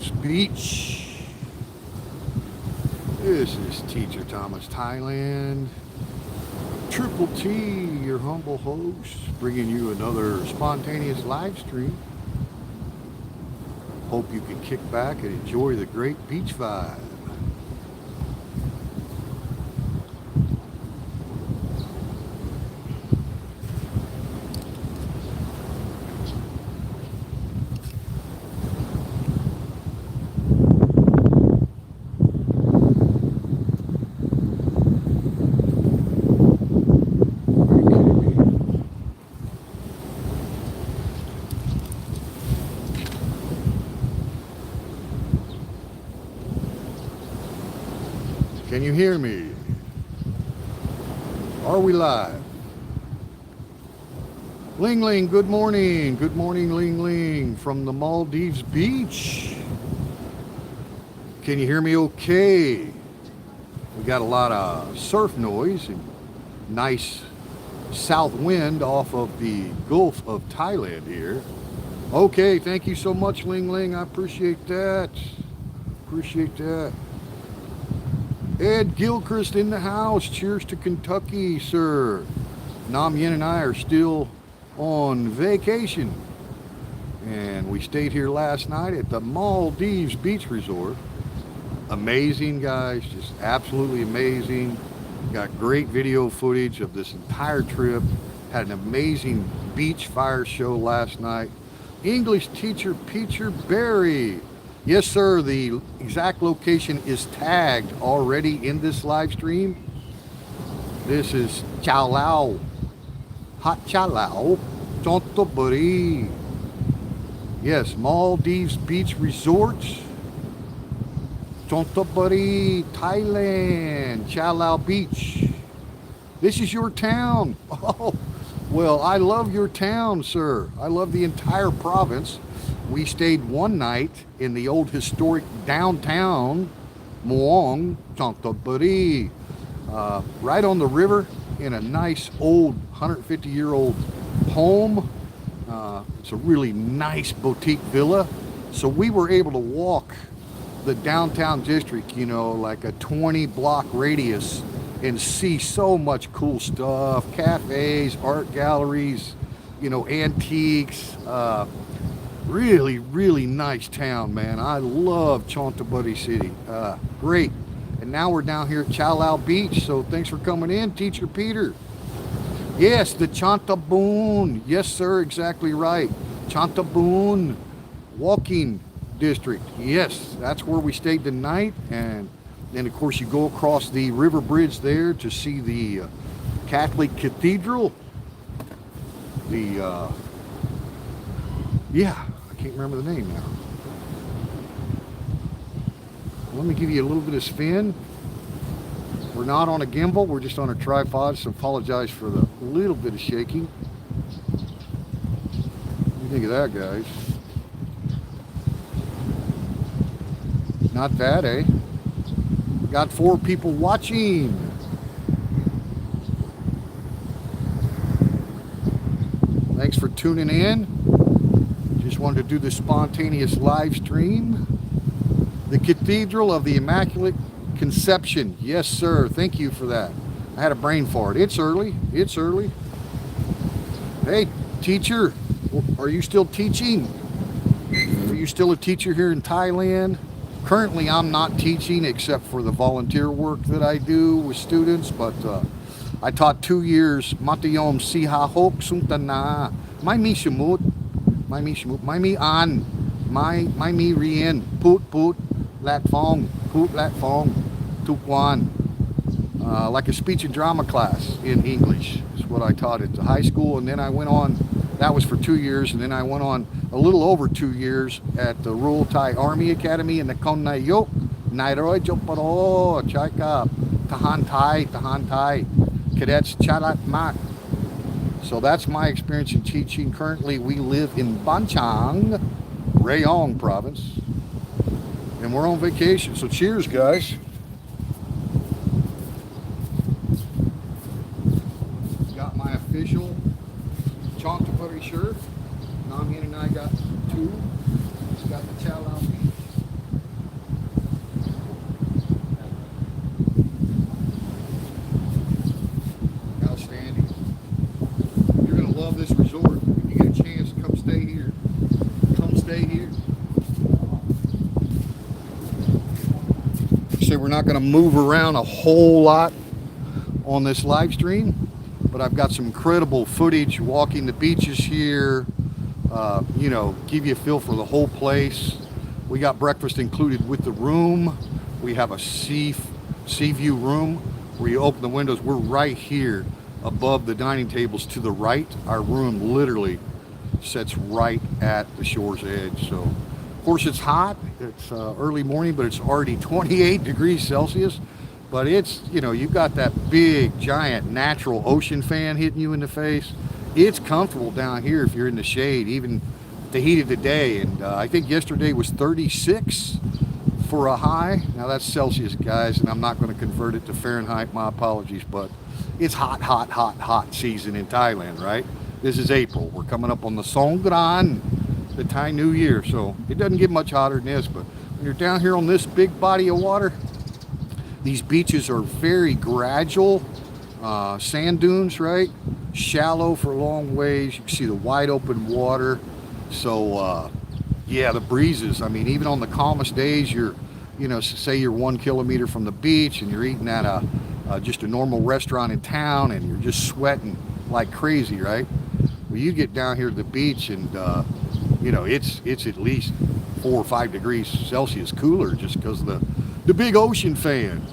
Maldives Beach. This is Teacher Thomas, Thailand. Triple T, your humble host, bringing you another spontaneous live stream. Hope you can kick back and enjoy the great beach vibe. Can you hear me? Are we live? Ling Ling, good morning. Good morning, Ling Ling, from the Maldives Beach. Can you hear me okay? We got a lot of surf noise and nice south wind off of the Gulf of Thailand here. Okay, thank you so much, Ling Ling. I appreciate that. Appreciate that. Ed Gilchrist in the house. Cheers to Kentucky, sir. Nam Yen and I are still on vacation. And we stayed here last night at the Maldives Beach Resort. Amazing, guys. Just absolutely amazing. Got great video footage of this entire trip. Had an amazing beach fire show last night. English teacher Peter Barry. Yes, sir, the exact location is tagged already in this live stream. This is Chow Lao, Hot Chow Lao, Chontoburi. Yes, Maldives Beach Resort, Chontoburi, Thailand, Chow Lao Beach. This is your town. Oh, well, I love your town, sir. I love the entire province. We stayed one night in the old historic downtown Muang, Chontoburi, right on the river in a nice old 150-year-old home. It's a really nice boutique villa. So we were able to walk the downtown district, you know, like a 20-block radius and see so much cool stuff, cafes, art galleries, you know, antiques. Really, really nice town, man. I love Chontoburi City. Great. And now we're down here at Chow Lao Beach, so thanks for coming in, Teacher Peter. Yes, the Chontabun. Yes, sir, exactly right. Chontabun Walking District. Yes, that's where we stayed tonight. And then, of course, you go across the river bridge there to see the Catholic Cathedral. Yeah, I can't remember the name now. Let me give you a little bit of spin. We're not on a gimbal, we're just on a tripod, so apologize for the little bit of shaking. What do you think of that, guys? Not bad, eh? Got 4 people watching. Thanks for tuning in. Just wanted to do this spontaneous live stream. The Cathedral of the Immaculate Conception. Yes, sir. Thank you for that. I had a brain fart. It's early. It's early. Hey, teacher, are you still teaching? Are you still a teacher here in Thailand? Currently, I'm not teaching except for the volunteer work that I do with students, but I taught 2 years. Matayom Siha Hok Suntana. Mai mi shamut. Mai mi shamut. Mai mi an. Mai mi rien. Put. Lat Fong. Put Lat Fong. Tukwan. Like a speech and drama class in English is what I taught at the high school. And then I went on, that was for 2 years. And then I went on a little over 2 years at the Royal Thai Army Academy in the Kon Nayok. Nairoi Joparo. Chaika. Tahan Thai. Cadets Chalat Mak. So that's my experience in teaching. Currently, we live in Banchang, Rayong province. And we're on vacation. So cheers, guys. Got my official Chontoburi shirt. Namien and I got 2. Got the Chow Lao Beach not going to move around a whole lot on this live stream, but I've got some incredible footage walking the beaches here, you know, give you a feel for the whole place. We got breakfast included with the room. We have a sea view room where you open the windows. We're right here above the dining tables to the right. Our room literally sits right at the shore's edge. So of course it's hot, it's early morning, but it's already 28 degrees Celsius. But it's, you know, you've got that big giant natural ocean fan hitting you in the face. It's comfortable down here if you're in the shade, even the heat of the day. And I think yesterday was 36 for a high. Now that's Celsius, guys, and I'm not going to convert it to Fahrenheit, my apologies, but it's hot season in Thailand, right? This is April. We're coming up on the Songkran, the Thai New Year, so it doesn't get much hotter than this. But when you're down here on this big body of water, these beaches are very gradual, sand dunes, right? Shallow for long ways. You can see the wide open water. So yeah, the breezes, I mean, even on the calmest days, you're, you know, say you're 1 kilometer from the beach and you're eating at just a normal restaurant in town and you're just sweating like crazy, right? Well, you get down here to the beach and you know, it's at least 4 or 5 degrees Celsius cooler just because of the big ocean fan.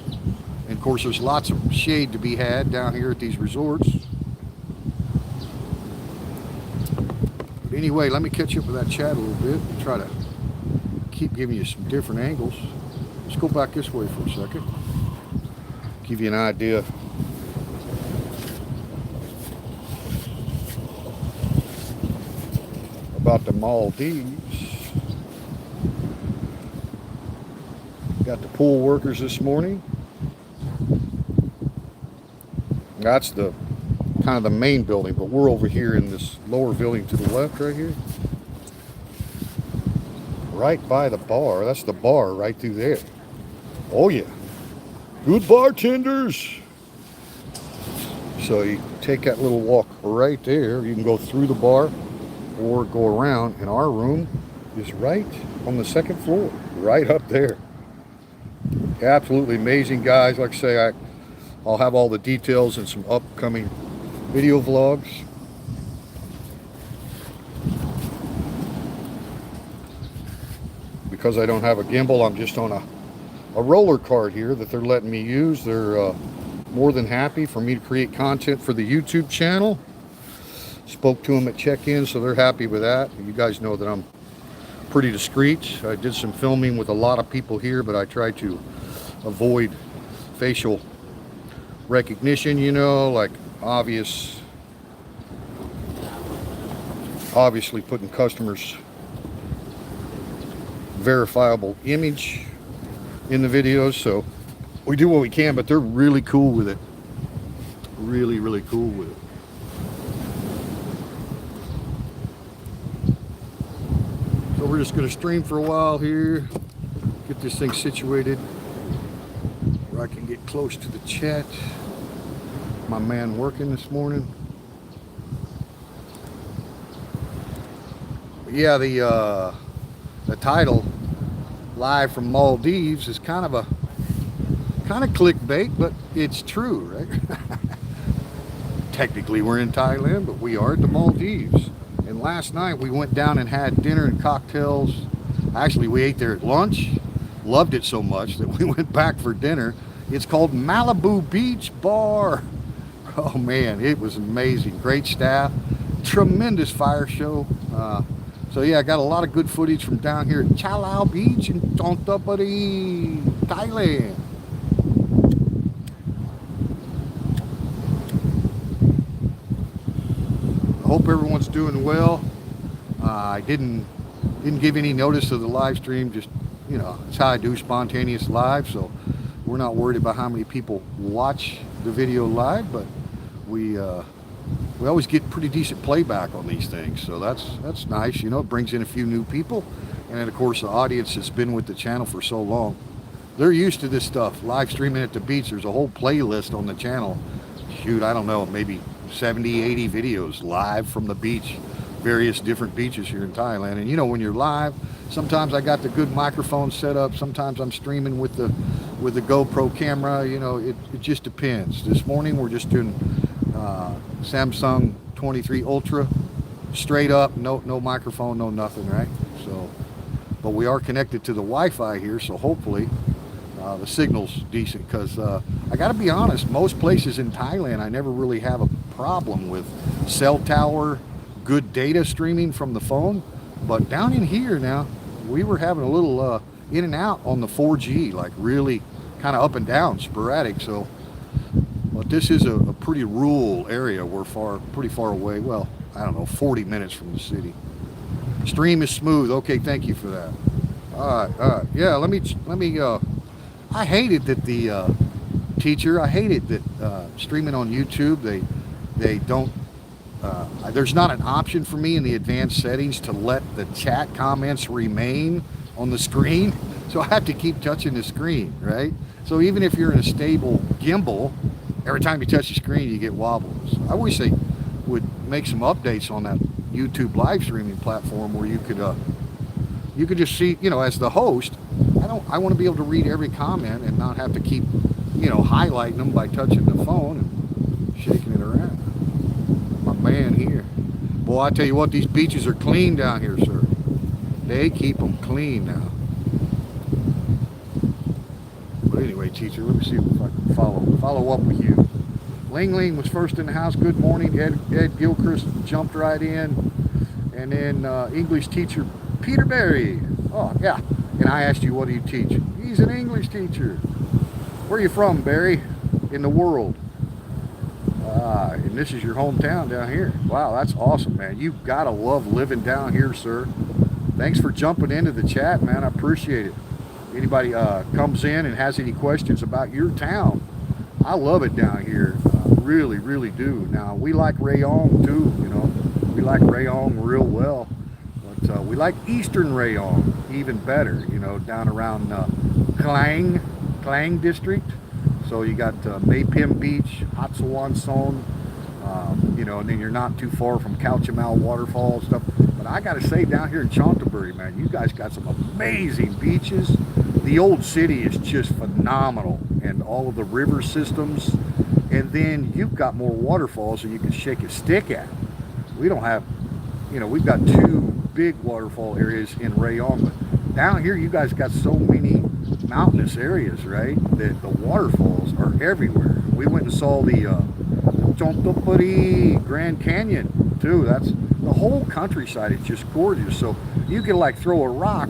And of course there's lots of shade to be had down here at these resorts. But anyway, let me catch up with that chat a little bit and try to keep giving you some different angles. Let's go back this way for a second, give you an idea about the Maldives. Got the pool workers this morning. That's the kind of the main building, but we're over here in this lower building to the left right here. Right by the bar. That's the bar right through there. Oh yeah. Good bartenders. So you take that little walk right there. You can go through the bar or go around, and our room is right on the second floor, right up there. Absolutely amazing, guys. Like I say, I'll have all the details in some upcoming video vlogs. Because I don't have a gimbal, I'm just on a roller cart here that they're letting me use. They're more than happy for me to create content for the YouTube channel. Spoke to them at check-in, so they're happy with that. You guys know that I'm pretty discreet. I did some filming with a lot of people here, but I try to avoid facial recognition, you know, like obviously putting customers' verifiable image in the videos. So we do what we can, but they're really cool with it. Really cool with it. So we're just going to stream for a while here, get this thing situated where I can get close to the chat. My man working this morning. But yeah, the title, Live from Maldives, is kind of clickbait, but it's true, right? Technically we're in Thailand, but we are at the Maldives. And last night we went down and had dinner and cocktails. Actually, we ate there at lunch. Loved it so much that we went back for dinner. It's called Malibu Beach Bar. Oh man, it was amazing. Great staff, tremendous fire show. So yeah, I got a lot of good footage from down here at Cha Lao Beach in Thonthapari, Thailand. I hope everyone's doing well. I didn't give any notice of the live stream. Just, you know, it's how I do spontaneous live. So we're not worried about how many people watch the video live, but we always get pretty decent playback on these things. So that's nice. You know, it brings in a few new people, and then of course the audience that's been with the channel for so long, they're used to this stuff. Live streaming at the beach. There's a whole playlist on the channel. Shoot, I don't know, maybe 70, 80 videos live from the beach various different beaches here in Thailand. And you know, when you're live, sometimes I got the good microphone set up, sometimes I'm streaming with the GoPro camera. You know, it just depends. This morning we're just doing Samsung 23 Ultra, straight up, no microphone, no nothing, right? So, but we are connected to the Wi-Fi here, so hopefully the signal's decent, because I gotta be honest, most places in Thailand I never really have a problem with cell tower, good data streaming from the phone. But down in here now, we were having a little in and out on the 4G, like really kind of up and down, sporadic. So, but this is a pretty rural area. We're pretty far away. Well, I don't know, 40 minutes from the city. Stream is smooth. Okay, thank you for that. All right. Yeah, let me. I hated that the teacher. I hated that streaming on YouTube. They don't. There's not an option for me in the advanced settings to let the chat comments remain on the screen. So I have to keep touching the screen, right? So even if you're in a stable gimbal, every time you touch the screen, you get wobbles. I wish they would make some updates on that YouTube live streaming platform where you could just see, you know, as the host, I want to be able to read every comment and not have to keep, you know, highlighting them by touching the phone and shaking it around. My man here. Boy, I tell you what, these beaches are clean down here, sir. They keep them clean now. But anyway, teacher, let me see if I can follow up with you. Ling Ling was first in the house. Good morning. Ed Gilchrist jumped right in. And then English teacher Peter Berry. Oh, yeah. And I asked you, what do you teach? He's an English teacher. Where are you from, Barry, in the world? And this is your hometown down here. Wow, that's awesome, man. You gotta love living down here, sir. Thanks for jumping into the chat, man. I appreciate it. Anybody comes in and has any questions about your town, I love it down here. Really, really do. Now, we like Rayong too, you know. We like Rayong real well. But we like Eastern Rayong even better, you know, down around Klang district. So you got Maypim Beach, Hat Sawan Son, you know, and then you're not too far from Couchamal Waterfall and stuff. But I got to say, down here in Chontaburi, man, you guys got some amazing beaches. The old city is just phenomenal, and all of the river systems. And then you've got more waterfalls than you can shake a stick at. We don't have, you know, we've got two big waterfall areas in Rayong, but down here you guys got so many mountainous areas, right, that the waterfalls are everywhere. We went and saw the Chontopuri Grand Canyon too. That's the whole countryside is just gorgeous. So you can like throw a rock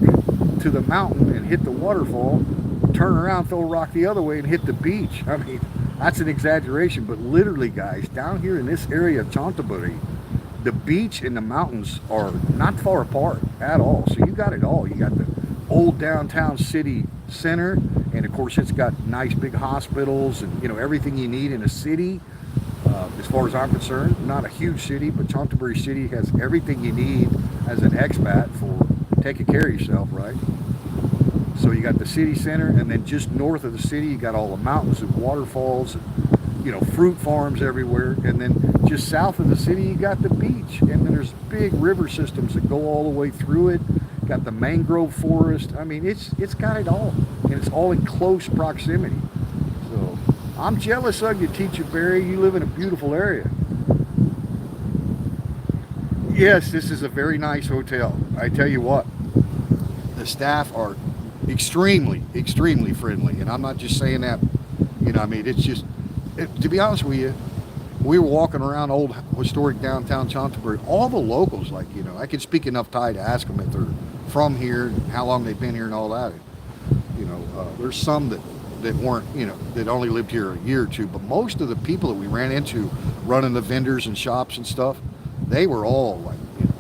to the mountain and hit the waterfall, turn around, throw a rock the other way and hit the beach. I mean, that's an exaggeration, but literally, guys, down here in this area of Chontaburi, the beach and the mountains are not far apart at all. So you got it all. You got the old downtown city center, and of course it's got nice big hospitals and, you know, everything you need in a city. As far as I'm concerned, not a huge city, but Chontaburi City has everything you need as an expat for taking care of yourself, right? So you got the city center, and then just north of the city you got all the mountains and waterfalls and, you know, fruit farms everywhere. And then just south of the city you got the beach, and then there's big river systems that go all the way through it. Got the mangrove forest. I mean, it's got it all, and it's all in close proximity. So I'm jealous of you, Teacher Barry. You live in a beautiful area. Yes, this is a very nice hotel. I tell you what, the staff are extremely, extremely friendly, and I'm not just saying that, you know, I mean, it's just, to be honest with you, we were walking around old historic downtown Chontaburi. All the locals, like, you know, I could speak enough Thai to ask them if they're from here, how long they've been here and all that. You know, there's some that weren't, you know, that only lived here a year or two, but most of the people that we ran into running the vendors and shops and stuff, they were all like, you know,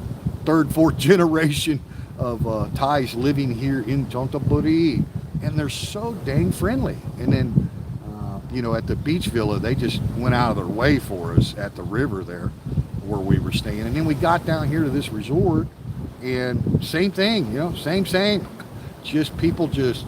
third, fourth generation of Thais living here in Chontaburi, and they're so dang friendly. And then, you know, at the beach villa, they just went out of their way for us at the river there where we were staying. And then we got down here to this resort, and same thing, you know, same, just people just,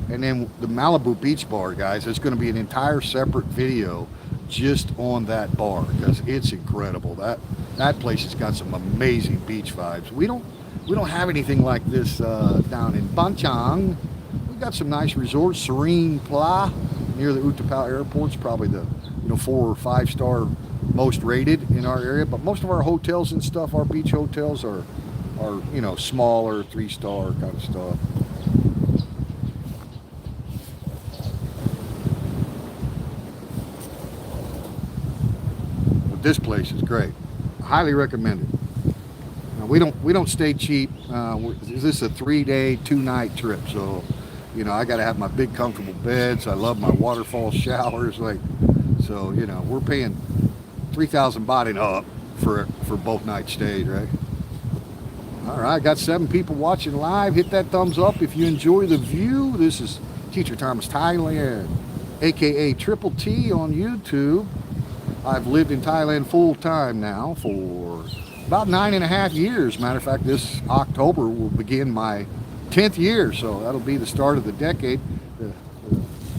and then the Malibu Beach Bar, guys, there's going to be an entire separate video just on that bar because it's incredible. That place has got some amazing beach vibes. We don't have anything like this down in Banchang. We got some nice resorts. Serene Pla near the Utapao Airport's probably the 4 or 5 star most rated in our area. But most of our hotels and stuff, our beach hotels are smaller 3-star kind of stuff. But this place is great. Highly recommend it. We don't stay cheap. This is a 3-day, 2-night trip, so I got to have my big comfortable beds. I love my waterfall showers, so we're paying 3,000 baht and up for both night stays, right? All right, got 7 people watching live. Hit that thumbs up if you enjoy the view. This is Teacher Thomas Thailand, aka Triple T on YouTube. I've lived in Thailand full time now for about 9.5 years. Matter of fact, this October will begin my 10th year, so that'll be the start of the decade, the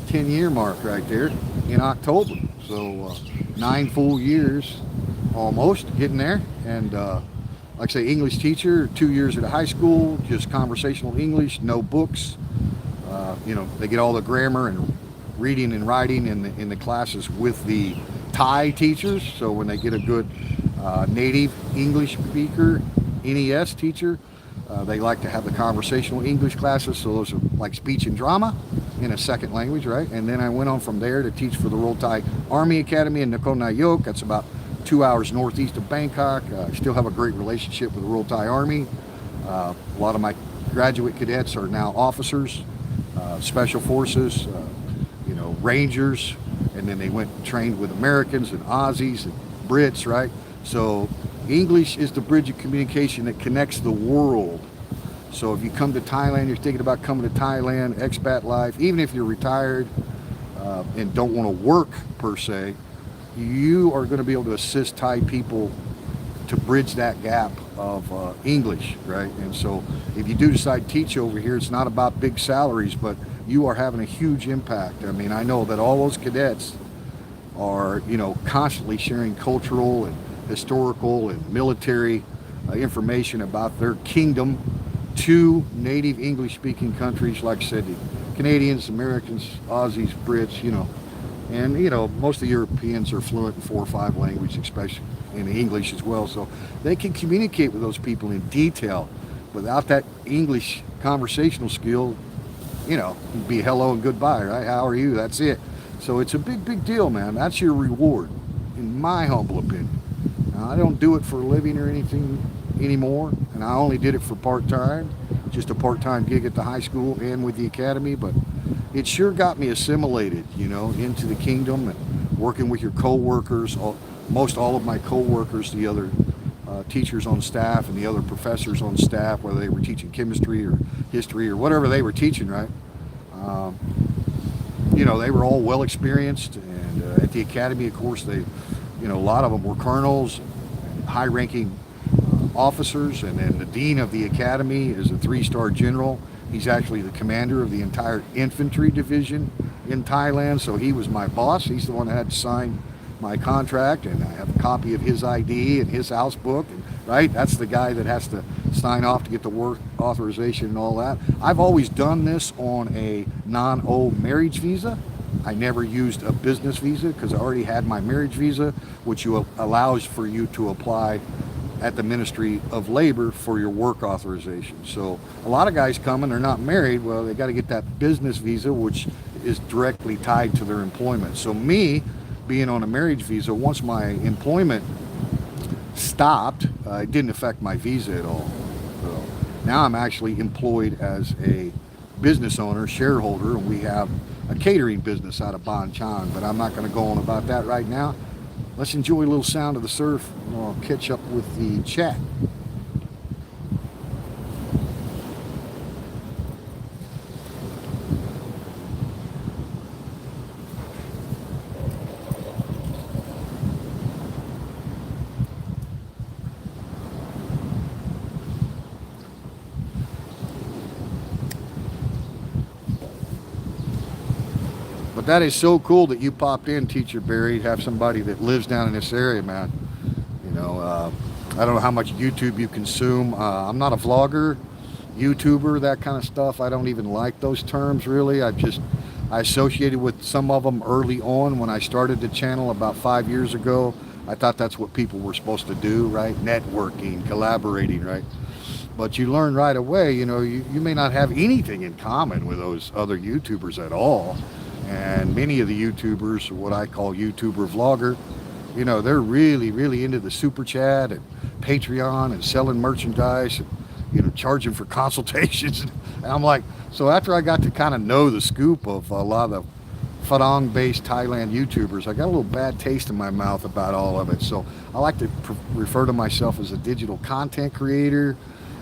10-year mark right there in October. So 9 full years, almost getting there. And like I say, English teacher, 2 years at a high school, just conversational English, no books. They get all the grammar and reading and writing in the classes with the Thai teachers. So when they get a good native English speaker, NES teacher, they like to have the conversational English classes. So those are like speech and drama in a second language, right? And then I went on from there to teach for the Royal Thai Army Academy in Nakhon Nayok. That's about 2 hours northeast of Bangkok. I still have a great relationship with the Royal Thai Army. A lot of my graduate cadets are now officers, special forces, Rangers, and then they went and trained with Americans and Aussies and Brits, right? So English is the bridge of communication that connects the world. So if you come to Thailand, you're thinking about coming to Thailand, expat life, even if you're retired and don't want to work per se, you are going to be able to assist Thai people to bridge that gap of English, right? And so if you do decide to teach over here, it's not about big salaries, but you are having a huge impact. I mean, I know that all those cadets are, constantly sharing cultural and historical and military information about their kingdom to native English-speaking countries, like I said, the Canadians, Americans, Aussies, Brits, and most of the Europeans are fluent in 4 or 5 languages, especially in English as well, so they can communicate with those people in detail. Without that English conversational skill, it'd be hello and goodbye, right? How are you? That's it. So it's a big deal, man. That's your reward, in my humble opinion. Now, I don't do it for a living or anything anymore, and I only did it for part-time, just a part-time gig at the high school and with the academy, but it sure got me assimilated, into the kingdom and working with your co-workers. Most all of my co-workers, the other teachers on staff and the other professors on staff, whether they were teaching chemistry or history or whatever they were teaching, right? They were all well experienced, and at the academy, of course, they, a lot of them were colonels, high-ranking officers, and then the dean of the academy is a 3-star general. He's actually the commander of the entire infantry division in Thailand, so he was my boss. He's the one that had to sign my contract, and I have a copy of his ID and his house book, and, right? That's the guy that has to sign off to get the work authorization and all that. I've always done this on a non-O marriage visa. I never used a business visa because I already had my marriage visa, which allows for you to apply at the Ministry of Labor for your work authorization. So a lot of guys come and they're not married. Well, they got to get that business visa, which is directly tied to their employment. So me being on a marriage visa, once my employment stopped, it didn't affect my visa at all. So now I'm actually employed as a business owner, shareholder, and we have a catering business out of Ban Chang, but I'm not going to go on about that right now. Let's enjoy a little sound of the surf, and I'll catch up with the chat. But that is so cool that you popped in, Teacher Barry. Have somebody that lives down in this area, man. You know, I don't know how much YouTube you consume. I'm not a vlogger, YouTuber, that kind of stuff. I don't even like those terms, really. I associated with some of them early on when I started the channel about 5 years ago. I thought that's what people were supposed to do, right? Networking, collaborating, right? But you learn right away, you know, you may not have anything in common with those other YouTubers at all. And many of the YouTubers, what I call YouTuber vlogger, you know, they're really, really into the super chat and Patreon and selling merchandise and, you know, charging for consultations. And I'm like, so after I got to kind of know the scoop of a lot of the Phattong-based Thailand YouTubers, I got a little bad taste in my mouth about all of it. So I like to refer to myself as a digital content creator.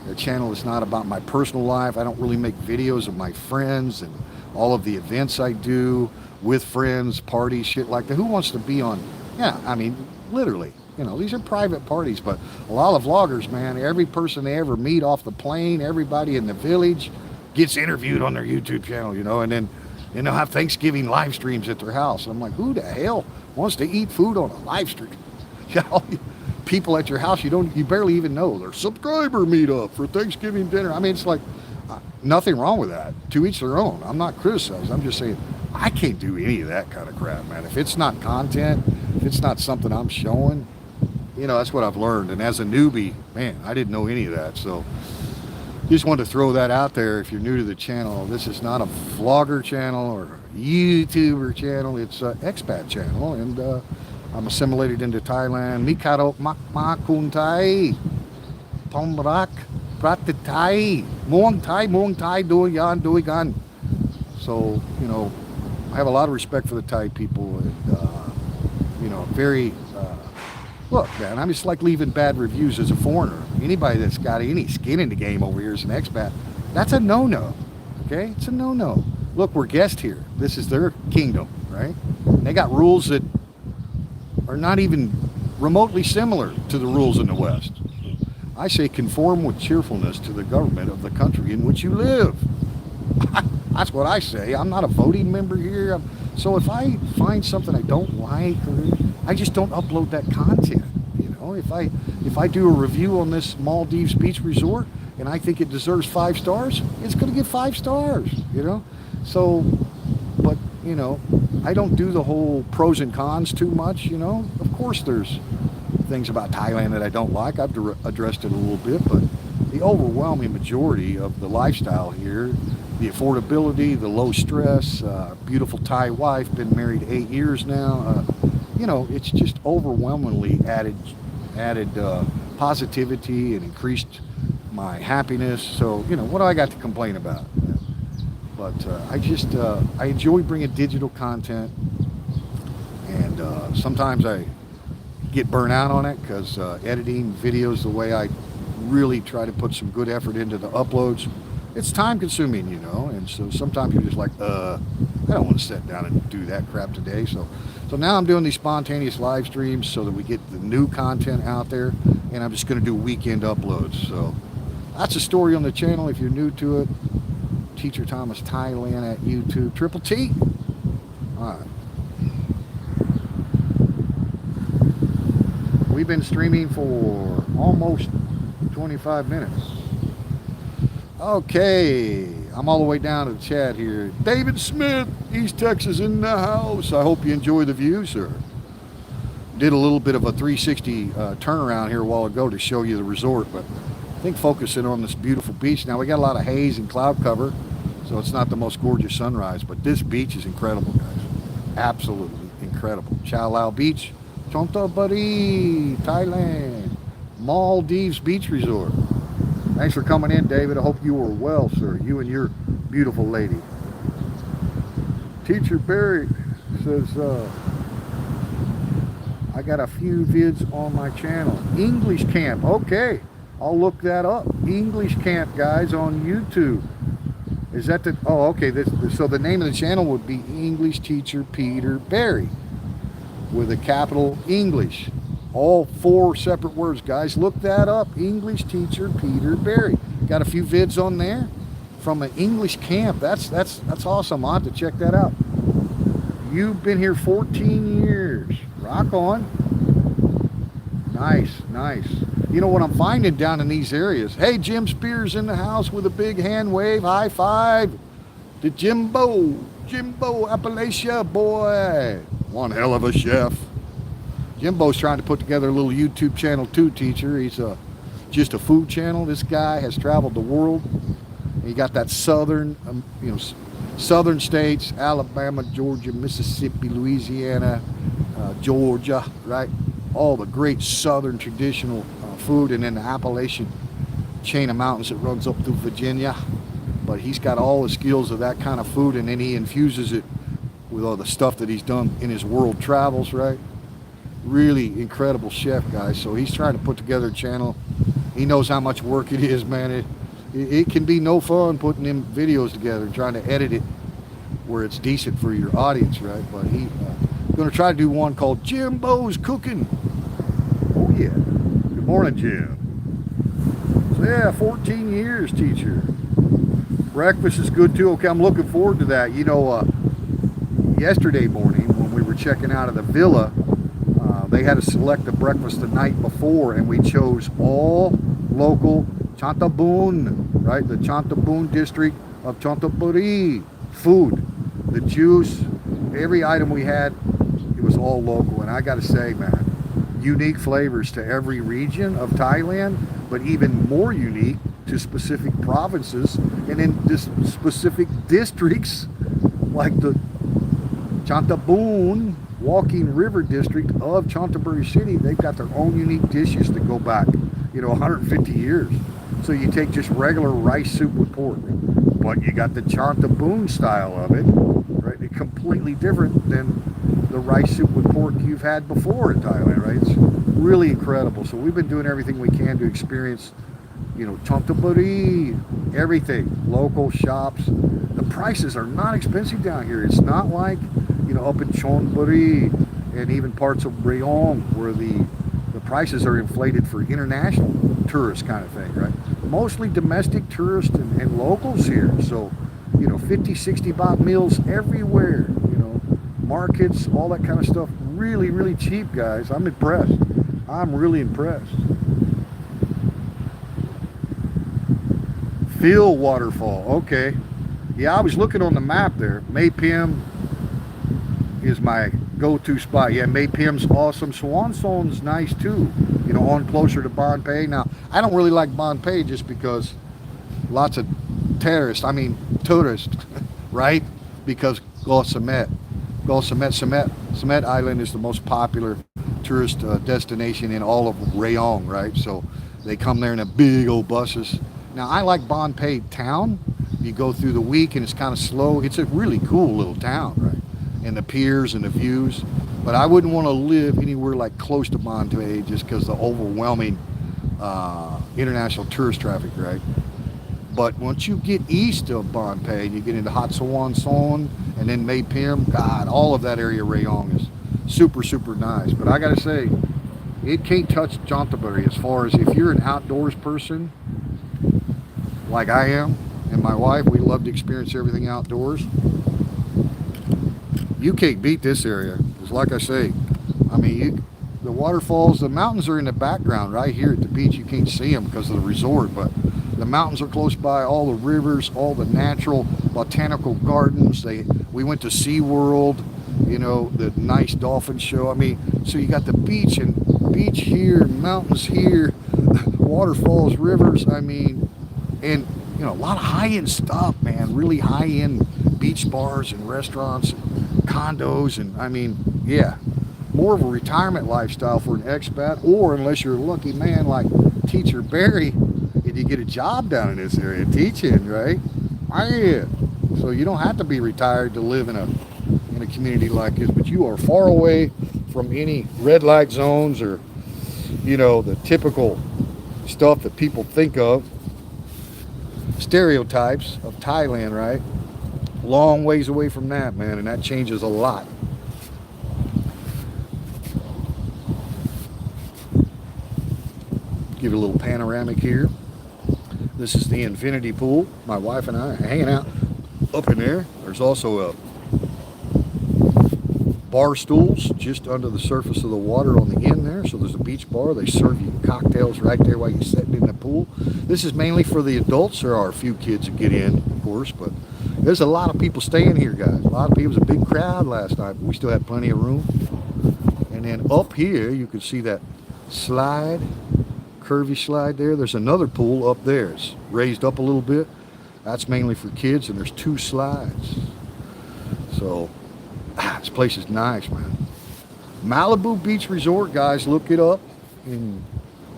The channel is not about my personal life. I don't really make videos of my friends and all of the events I do with friends, parties, shit like that. Who wants to be on, yeah, I mean, literally, you know, these are private parties, but a lot of vloggers, man, every person they ever meet off the plane, everybody in the village gets interviewed on their YouTube channel, you know, and then they'll have Thanksgiving live streams at their house. I'm like, who the hell wants to eat food on a live stream? You know, people at your house you barely even know. Their subscriber meetup for Thanksgiving dinner. I mean, it's like, nothing wrong with that. To each their own. I'm not criticizing. I'm just saying I can't do any of that kind of crap, man. If it's not content, if it's not something I'm showing, you know, that's what I've learned. And as a newbie, man, I didn't know any of that. So just wanted to throw that out there. If you're new to the channel, this is not a vlogger channel or YouTuber channel. It's an expat channel, and I'm assimilated into Thailand. Mikaro Makma Kun Thai Pomrak Prat Thai Muang Thai Doi Gan. So, you know, I have a lot of respect for the Thai people, and you know, very look, man, I'm just like leaving bad reviews as a foreigner. Anybody that's got any skin in the game over here as an expat, that's a no-no, okay? It's a no-no. Look, we're guests here. This is their kingdom, right? They got rules that are not even remotely similar to the rules in the West. I say conform with cheerfulness to the government of the country in which you live. That's what I say. I'm not a voting member here. So if I find something I don't like, I just don't upload that content. You know, if I do a review on this Maldives beach resort and I think it deserves 5 stars, it's going to get 5 stars. You know, so, but you know, I don't do the whole pros and cons too much. You know, of course there's things about Thailand that I don't like. I've addressed it a little bit, but the overwhelming majority of the lifestyle here, the affordability, the low stress, beautiful Thai wife, been married 8 years now. You know, it's just overwhelmingly added positivity and increased my happiness. So, you know, what do I got to complain about? But I enjoy bringing digital content, and sometimes I get burnt out on it because editing videos the way I really try to put some good effort into the uploads, it's time consuming, you know, and so sometimes you're just like, I don't want to sit down and do that crap today. So now I'm doing these spontaneous live streams so that we get the new content out there, and I'm just going to do weekend uploads. So that's a story on the channel. If you're new to it, Teacher Thomas Thailand at YouTube, Triple T. All right. We've been streaming for almost 25 minutes. Okay, I'm all the way down to the chat here. David Smith, East Texas in the house. I hope you enjoy the view, sir. Did a little bit of a 360 turnaround here a while ago to show you the resort, but I think focusing on this beautiful beach. Now we got a lot of haze and cloud cover, so it's not the most gorgeous sunrise, but this beach is incredible, guys. Absolutely incredible. Chow Lao Beach, Chonthaburi, Thailand, Maldives Beach Resort. Thanks for coming in, David. I hope you are well, sir. You and your beautiful lady. Teacher Barry says, I got a few vids on my channel. English Camp. Okay, I'll look that up. English Camp, guys, on YouTube. Is that the... Oh, okay. So the name of the channel would be English Teacher Peter Barry with a capital English. All 4 separate words, guys. Look that up. English Teacher Peter Barry. Got a few vids on there from an English camp. That's awesome. I'll have to check that out. You've been here 14 years. Rock on. Nice, nice. You know what I'm finding down in these areas? Hey, Jim Spears in the house with a big hand wave. High five to Jimbo. Jimbo Appalachia, boy. One hell of a chef. Jimbo's trying to put together a little YouTube channel too, teacher. He's just a food channel. This guy has traveled the world. He got that southern, southern states, Alabama, Georgia, Mississippi, Louisiana, Georgia, right? All the great southern traditional food, and then the Appalachian chain of mountains that runs up through Virginia. But he's got all the skills of that kind of food, and then he infuses it with all the stuff that he's done in his world travels, right? Really incredible chef, guys. So he's trying to put together a channel. He knows how much work it is, man. It can be no fun putting them videos together and trying to edit it where it's decent for your audience, right? But he's going to try to do one called Jimbo's Cooking. Oh, yeah. Good morning, Jim. So, yeah, 14 years, teacher. Breakfast is good, too. Okay, I'm looking forward to that. You know, yesterday morning when we were checking out of the villa, they had to select the breakfast the night before, and we chose all local Chantabun, right? The Chantabun district of Chanthaburi food. The juice, every item we had, it was all local. And I got to say, man, unique flavors to every region of Thailand, but even more unique to specific provinces and in specific districts, like the Chantabun Walking River district of Chanthaburi City. They've got their own unique dishes that go back, 150 years. So you take just regular rice soup with pork, but you got the Chantabun style of it, right? It's completely different than the rice soup with pork you've had before in Thailand, right? It's really incredible. So we've been doing everything we can to experience, Chanthaburi, everything, local shops. The prices are not expensive down here. It's not like, up in Chonburi and even parts of Rayong where the prices are inflated for international tourists kind of thing, right? Mostly domestic tourists and locals here. So, 50, 60 baht meals everywhere, markets, all that kind of stuff. Really, really cheap, guys. I'm impressed. I'm really impressed. Phil Waterfall. Okay. Yeah, I was looking on the map there. Mae Piem is my go-to spot. Yeah, Mae Piem's awesome. Swan Son's nice too, on closer to Bon Pei. Now, I don't really like Bon Pei just because lots of tourists, right? Because Semet Island is the most popular tourist destination in all of Rayong, right? So they come there in a big old buses. Now, I like Bon Pei town. You go through the week and it's kind of slow. It's a really cool little town, right? And the piers and the views, but I wouldn't want to live anywhere like close to Bon Pei just because the overwhelming international tourist traffic, right? But once you get east of Bon Pei, you get into Hat Swan Son and then Mae Piem, God, all of that area Rayong is super, super nice. But I gotta say, it can't touch Chanthaburi as far as if you're an outdoors person like I am and my wife, we love to experience everything outdoors. You can't beat this area. It's like I say, the waterfalls, the mountains are in the background right here at the beach. You can't see them because of the resort, but the mountains are close by, all the rivers, all the natural botanical gardens. We went to SeaWorld, the nice dolphin show. So you got the beach here, mountains here, waterfalls, rivers, and a lot of high-end stuff, man, really high-end beach bars and restaurants and condos, and yeah, more of a retirement lifestyle for an expat, or unless you're a lucky man like Teacher Barry and you get a job down in this area teaching, right? Yeah. So you don't have to be retired to live in a community like this, but you are far away from any red light zones or the typical stuff that people think of, stereotypes of Thailand, right? Long ways away from that, man, and that changes a lot. Give it a little panoramic here. This is the infinity pool. My wife and I are hanging out up in there. There's also bar stools just under the surface of the water on the end there. So there's a beach bar. They serve you cocktails right there while you're sitting in the pool. This is mainly for the adults. There are a few kids that get in, of course, but there's a lot of people staying here, guys. A lot of people. It was a big crowd last night, but we still had plenty of room. And then up here, you can see that slide, curvy slide there. There's another pool up there. It's raised up a little bit. That's mainly for kids, and there's 2 slides. So, this place is nice, man. Malibu Beach Resort, guys, look it up in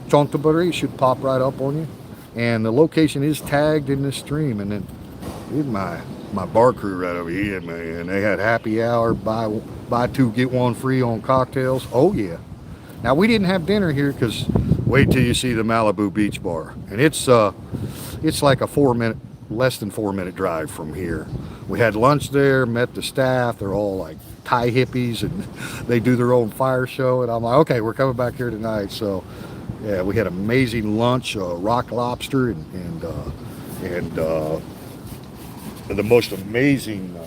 Chonthaburi. It should pop right up on you. And the location is tagged in this stream. And then here's my bar crew right over here, man. They had happy hour, buy 2 get 1 free on cocktails. Oh yeah. Now we didn't have dinner here because wait till you see the Malibu Beach Bar, and it's like a less than 4 minute drive from here. We had lunch there, met the staff. They're all like Thai hippies, and they do their own fire show. And I'm like, okay, we're coming back here tonight. So yeah, we had amazing lunch, rock lobster, and the most amazing,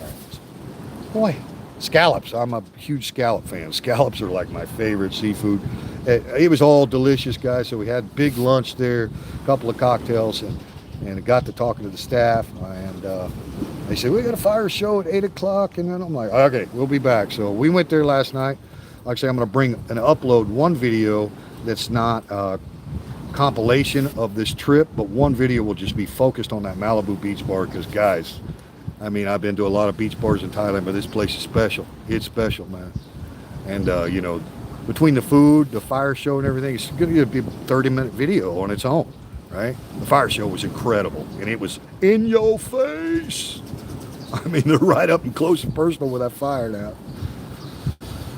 scallops. I'm a huge scallop fan. Scallops are like my favorite seafood. It was all delicious, guys. So we had big lunch there, a couple of cocktails, and got to talking to the staff. And they said, we got a fire show at 8 o'clock. And then I'm like, okay, we'll be back. So we went there last night. Like I say, I'm going to bring and upload one video that's not a compilation of this trip, but one video will just be focused on that Malibu Beach Bar, because guys, I mean, I've been to a lot of beach bars in Thailand, but this place is special. It's special, man. And you know, between the food, the fire show, and everything, it's going to be a 30-minute video on its own, right? The fire show was incredible, and it was in your face. I mean, they're right up and close and personal with that fire now.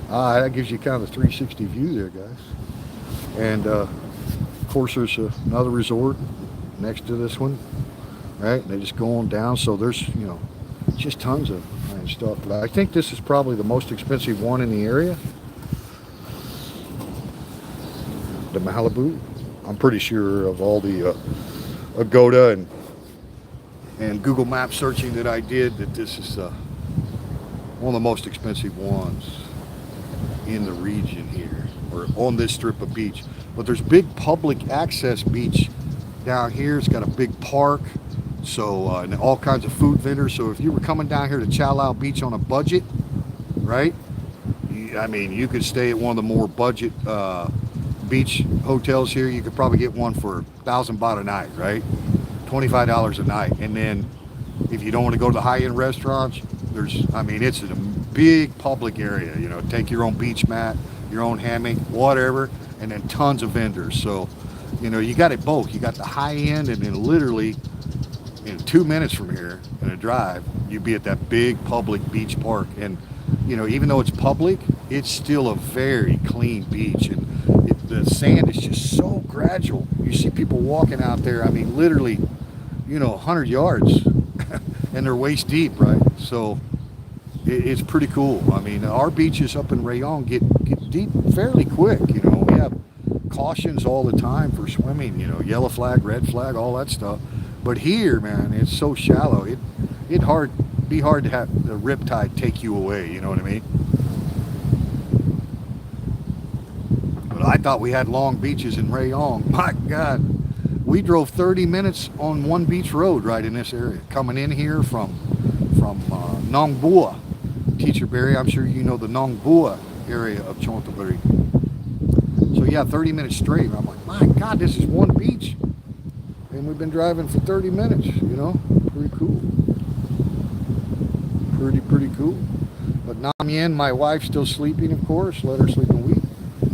That gives you kind of a 360 view there, guys. And of course, there's another resort next to this one, right? They just go on down. So there's, you know, just tons of stuff. But I think this is probably the most expensive one in the area. The Malibu. I'm pretty sure of all the Agoda and Google Maps searching that I did, that this is one of the most expensive ones in the region here, or on this strip of beach. But there's big public access beach down here. It's got a big park, so and all kinds of food vendors. So if you were coming down here to Chow Lau Beach on a budget, right? I mean, you could stay at one of the more budget beach hotels here. You could probably get one for 1,000 baht a night, right? $25 a night. And then if you don't want to go to the high-end restaurants, I mean, it's in a big public area. You know, take your own beach mat, your own hammock, whatever, and then tons of vendors. So, you know, you got it both. You got the high end, and then literally in 2 minutes from here in a drive, you'd be at that big public beach park. And, you know, even though it's public, it's still a very clean beach. And the sand is just so gradual. You see people walking out there, I mean, literally, you know, 100 yards, and they're waist deep, right? So it's pretty cool. I mean, our beaches up in Rayong get deep fairly quick. You know, we have cautions all the time for swimming, you know, yellow flag, red flag, all that stuff. But here, man, it's so shallow. It'd be hard to have the riptide take you away, you know what I mean? But I thought we had long beaches in Rayong. My God, we drove 30 minutes on one beach road right in this area, coming in here from Nong Bua. Teacher Barry, I'm sure you know the Nong Bua area of Chonthaburi. So yeah, 30 minutes straight. I'm like, my God, this is one beach. And we've been driving for 30 minutes, you know? Pretty cool. Pretty cool. But Nam Yen, my wife's still sleeping, of course. Let her sleep, and we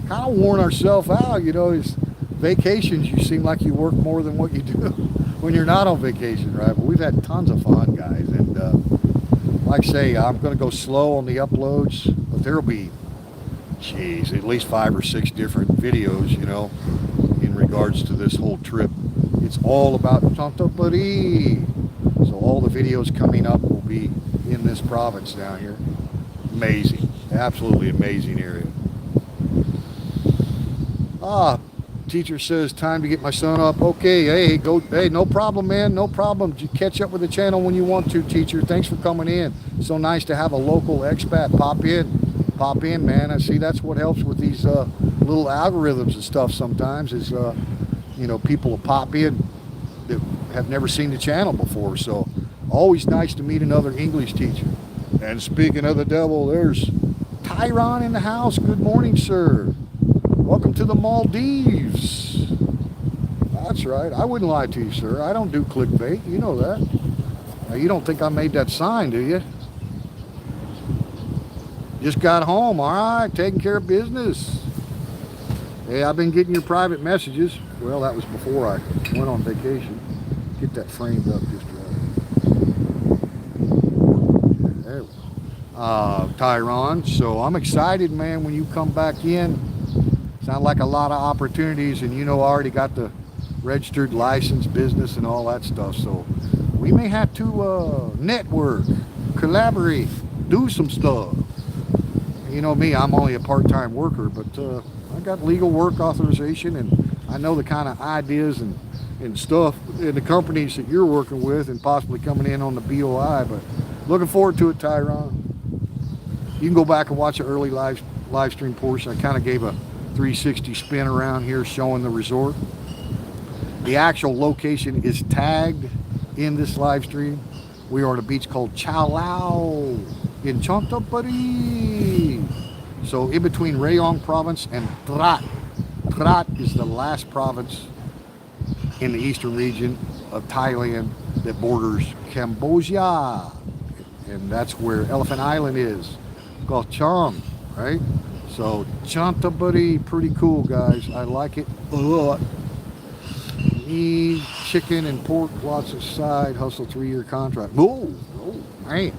kind of worn ourselves out, you know. It's vacations, you seem like you work more than what you do when you're not on vacation, right? But we've had tons of fun, guys. And like I say, I'm going to go slow on the uploads, but there'll be, geez, at least 5 or 6 different videos, you know, in regards to this whole trip. It's all about Chonthaburi. So all the videos coming up will be in this province down here. Amazing, absolutely amazing area. Teacher says time to get my son up. Okay, hey, no problem, man, no problem. You catch up with the channel when you want to, teacher. Thanks for coming in. So nice to have a local expat pop pop in, man. I see that's what helps with these little algorithms and stuff sometimes is, you know, people will pop in that have never seen the channel before. So always nice to meet another English teacher. And speaking of the devil, there's Tyron in the house. Good morning, sir. Welcome to the Maldives. That's right. I wouldn't lie to you, sir. I don't do clickbait. You know that. Now, you don't think I made that sign, do you? Just got home. All right. Taking care of business. Hey, I've been getting your private messages. Well, that was before I went on vacation. Get that framed up just right. There we go. Tyron. So I'm excited, man, when you come back in. Sound like a lot of opportunities, and you know I already got the registered license business and all that stuff. So we may have to network, collaborate, do some stuff. You know me, I'm only a part-time worker, but I got legal work authorization, and I know the kind of ideas and stuff in the companies that you're working with and possibly coming in on the BOI. But looking forward to it, Tyron. You can go back and watch the early live stream portion. I kind of gave a 360 spin around here showing the resort. The actual location is tagged in this live stream. We are on a beach called Chow Lao in Chontaburi. So in between Rayong province and Trat. Trat is the last province in the eastern region of Thailand that borders Cambodia. And that's where Elephant Island is, called Chom, right? So Chontaburi, pretty cool, guys. I like it a lot. Need chicken and pork, lots of side hustle, 3-year contract. Oh, man.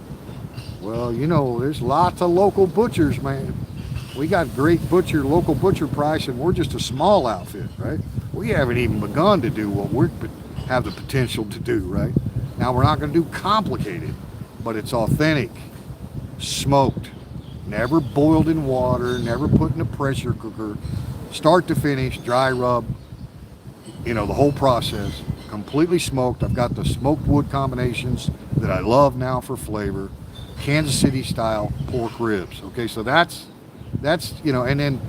Well, you know, there's lots of local butchers, man. We got great local butcher price, and we're just a small outfit, right? We haven't even begun to do what we have the potential to do, right? Now, we're not going to do complicated, but it's authentic, smoked, never boiled in water, never put in a pressure cooker, start to finish, dry rub, you know, the whole process, completely smoked. I've got the smoked wood combinations that I love now for flavor, Kansas City style pork ribs. Okay, so that's, you know, and then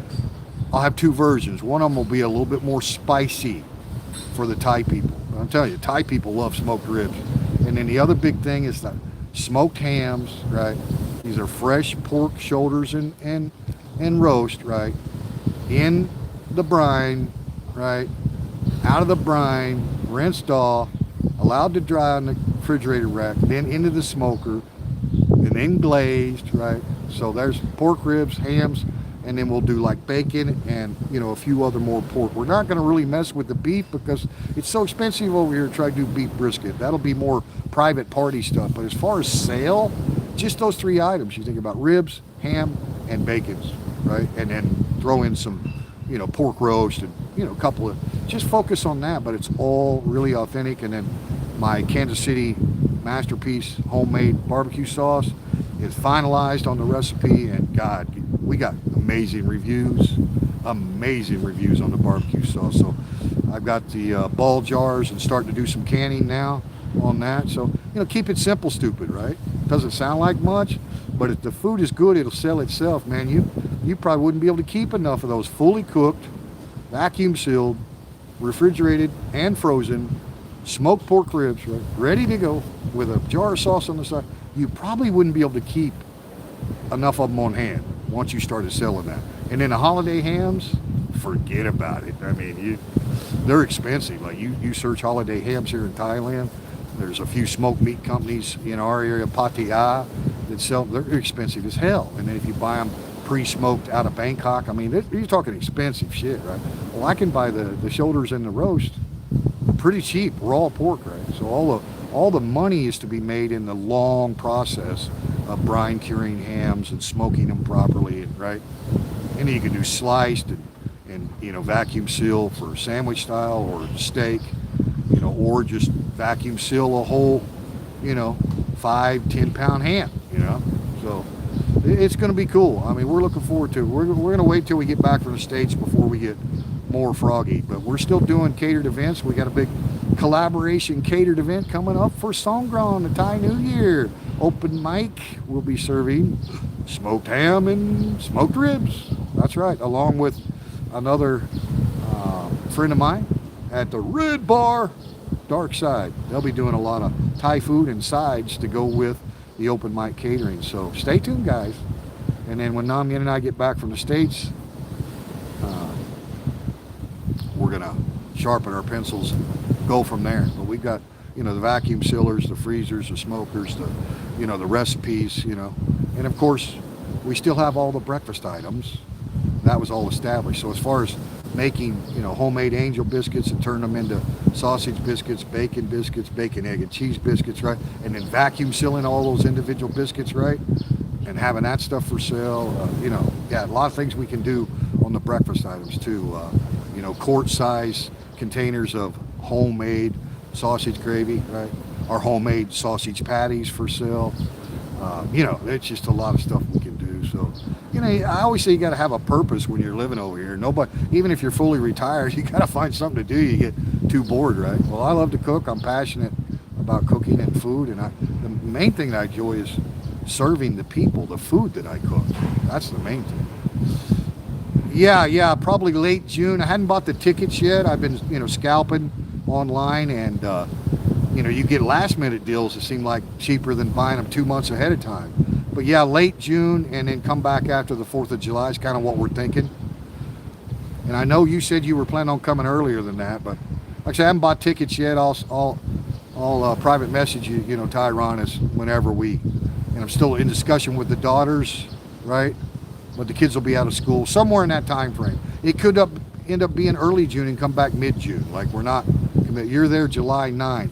I'll have 2 versions. One of them will be a little bit more spicy for the Thai people. I'm telling you, Thai people love smoked ribs. And then the other big thing is the smoked hams, right? These are fresh pork shoulders and roast, right? In the brine, right? Out of the brine, rinsed off, allowed to dry on the refrigerator rack, then into the smoker, and then glazed, right? So there's pork ribs, hams, and then we'll do like bacon and, you know, a few other more pork. We're not going to really mess with the beef because it's so expensive over here to try to do beef brisket. That'll be more private party stuff. But as far as sale, just those 3 items. You think about ribs, ham, and bacons, right? And then throw in some, you know, pork roast and, you know, a couple of, just focus on that. But it's all really authentic. And then my Kansas City masterpiece homemade barbecue sauce is finalized on the recipe, and God, we got amazing reviews on the barbecue sauce. So I've got the ball jars and starting to do some canning now on that. So, you know, keep it simple, stupid, right? Doesn't sound like much, but if the food is good, it'll sell itself, man. You probably wouldn't be able to keep enough of those fully cooked, vacuum sealed, refrigerated and frozen smoked pork ribs, right, ready to go with a jar of sauce on the side. You probably wouldn't be able to keep enough of them on hand once you started selling that. And then the holiday hams, forget about it. I mean, they're expensive. Like you search holiday hams here in Thailand, there's a few smoked meat companies in our area, Pattaya, that sell, they're expensive as hell. And then if you buy them pre-smoked out of Bangkok, I mean, you're talking expensive shit, right? Well, I can buy the shoulders and the roast pretty cheap, raw pork, right? So all the money is to be made in the long process of brine curing hams and smoking them properly, right? And then you can do sliced and you know, vacuum seal for sandwich style or steak, you know, or just vacuum seal a whole, you know, 5-10 pound ham, you know. So it's going to be cool. I mean, we're looking forward to it. We're going to wait till we get back from the States before we get more froggy, but we're still doing catered events. We got a big collaboration catered event coming up for Songkran, the Thai New Year. Open mic, we'll be serving smoked ham and smoked ribs. That's right, along with another friend of mine at the Red Bar, Dark Side. They'll be doing a lot of Thai food and sides to go with the open mic catering. So stay tuned, guys. And then when Nam Yen and I get back from the States, we're gonna sharpen our pencils and go from there. But we got, you know, the vacuum sealers, the freezers, the smokers, the, you know, the recipes, you know, and of course we still have all the breakfast items. That was all established. So as far as making, you know, homemade angel biscuits and turn them into sausage biscuits, bacon, egg and cheese biscuits, right? And then vacuum sealing all those individual biscuits, right? And having that stuff for sale, you know, yeah, a lot of things we can do on the breakfast items too. You know, quart size containers of homemade sausage gravy, right? Our homemade sausage patties for sale. You know, it's just a lot of stuff we can do. So, you know, I always say you got to have a purpose when you're living over here. Nobody, even if you're fully retired, you got to find something to do. You get too bored, right? Well, I love to cook. I'm passionate about cooking and food, and the main thing that I enjoy is serving the people the food that I cook. That's the main thing. Yeah, probably late June. I hadn't bought the tickets yet. I've been, you know, scalping online, and you know, you get last minute deals that seem like cheaper than buying them 2 months ahead of time. But yeah, late June, and then come back after the 4th of July is kind of what we're thinking. And I know you said you were planning on coming earlier than that, but like I said, I haven't bought tickets yet. I'll private message you, you know, Tyron, is whenever and I'm still in discussion with the daughters, right? But the kids will be out of school somewhere in that time frame. It could end up being early June and come back mid-June. Like, we're not committed. You're there July 9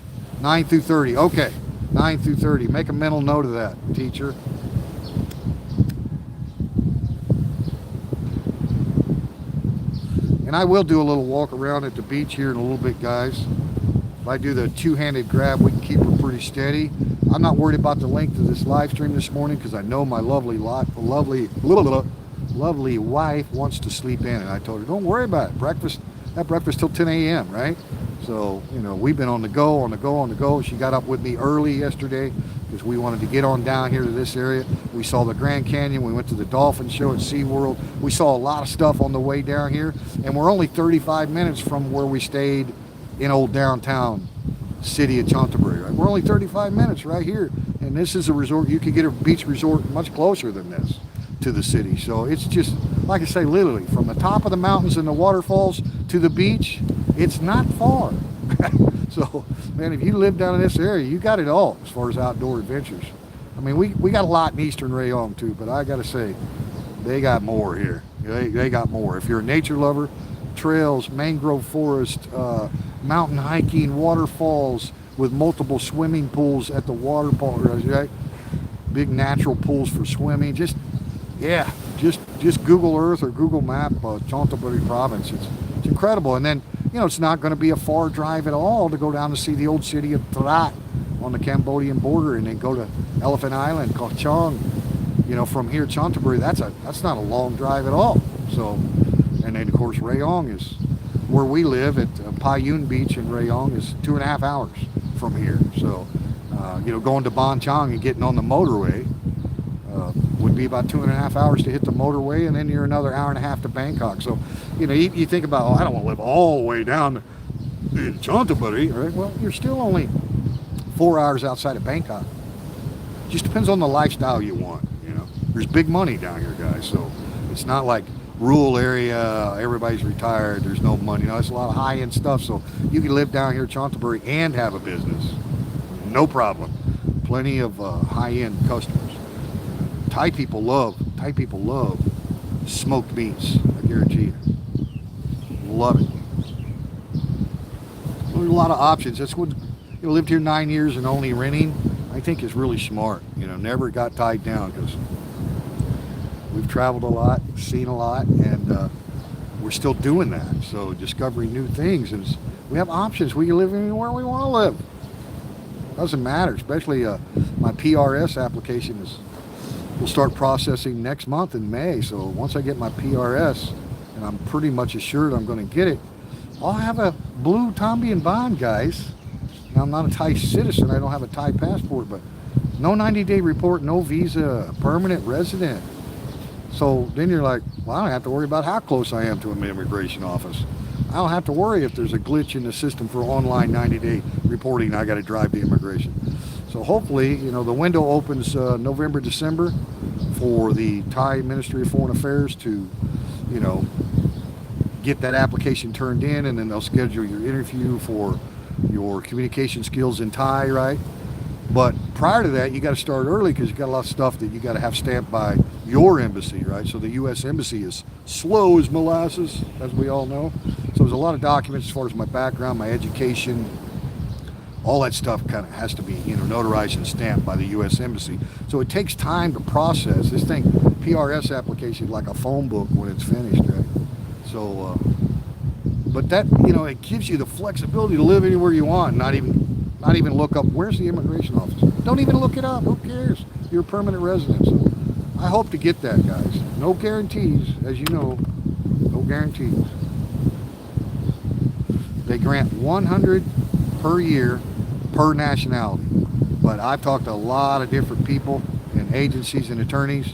through 30. Okay, 9 through 30. Make a mental note of that, teacher. And I will do a little walk around at the beach here in a little bit, guys. If I do the two-handed grab, we can keep her pretty steady. I'm not worried about the length of this live stream this morning because I know my lovely wife wants to sleep in, and I told her, don't worry about it. That breakfast till 10 a.m., right? So, you know, we've been on the go. She got up with me early yesterday because we wanted to get on down here to this area. We saw the Grand Canyon. We went to the dolphin show at SeaWorld. We saw a lot of stuff on the way down here, and we're only 35 minutes from where we stayed in old downtown city of Chantaburi, right? We're only 35 minutes right here, and this is a resort. You could get a beach resort much closer than this to the city. So it's just, like I say, literally from the top of the mountains and the waterfalls to the beach, it's not far. So, man, if you live down in this area, you got it all as far as outdoor adventures. I mean, we got a lot in Eastern Rayong too, but I gotta say, they got more here. They got more. If you're a nature lover, trails, mangrove forest, mountain hiking, waterfalls with multiple swimming pools at the water park, right? Big natural pools for swimming. Just Google Earth or Google Map Chantaburi province. It's incredible. And then, you know, it's not going to be a far drive at all to go down to see the old city of Trat on the Cambodian border, and then go to Elephant Island, Koh Chang. You know, from here, Chantaburi, that's not a long drive at all. So, and then of course Rayong is where we live at Payun Beach in Rayong is 2.5 hours from here. So, you know, going to Bon Chang and getting on the motorway would be about 2.5 hours to hit the motorway, and then you're another 1.5 hours to Bangkok. So, you know, you think about, oh, I don't want to live all the way down in Chantaburi, right? Well, you're still only 4 hours outside of Bangkok. Just depends on the lifestyle you want, you know. There's big money down here, guys, so it's not like rural area, everybody's retired, there's no money. You know, it's a lot of high-end stuff, so you can live down here at Chantaburi and have a business. No problem. Plenty of high-end customers. Thai people love smoked meats, I guarantee you. Love it. There's a lot of options. That's what, you know, lived here 9 years and only renting, I think is really smart. You know, never got tied down because we've traveled a lot, seen a lot, and we're still doing that. So discovering new things, and we have options. We can live anywhere we want to live. Doesn't matter, especially my PRS application will start processing next month in May. So once I get my PRS, and I'm pretty much assured I'm going to get it, I'll have a blue Tambian bond, guys. Now, I'm not a Thai citizen. I don't have a Thai passport, but No 90-day report, no visa, permanent resident. So then you're like, well, I don't have to worry about how close I am to an immigration office. I don't have to worry if there's a glitch in the system for online 90-day reporting. I got to drive to immigration. So hopefully, the window opens November, December for the Thai Ministry of Foreign Affairs to, get that application turned in, and then they'll schedule your interview for your communication skills in Thai, right? But prior to that, you got to start early because you got a lot of stuff that you got to have stamped by your embassy, right? So the U.S. embassy is slow as molasses, as we all know. So there's a lot of documents as far as my background, my education, all that stuff kind of has to be, notarized and stamped by the U.S. embassy. So it takes time to process this thing. PRS application is like a phone book when it's finished, right? So, but that, it gives you the flexibility to live anywhere you want, not even look up, where's the immigration office? Don't even look it up, who cares? You're a permanent resident. So I hope to get that, guys. No guarantees, as you know, no guarantees. They grant 100 per year per nationality. But I've talked to a lot of different people and agencies and attorneys.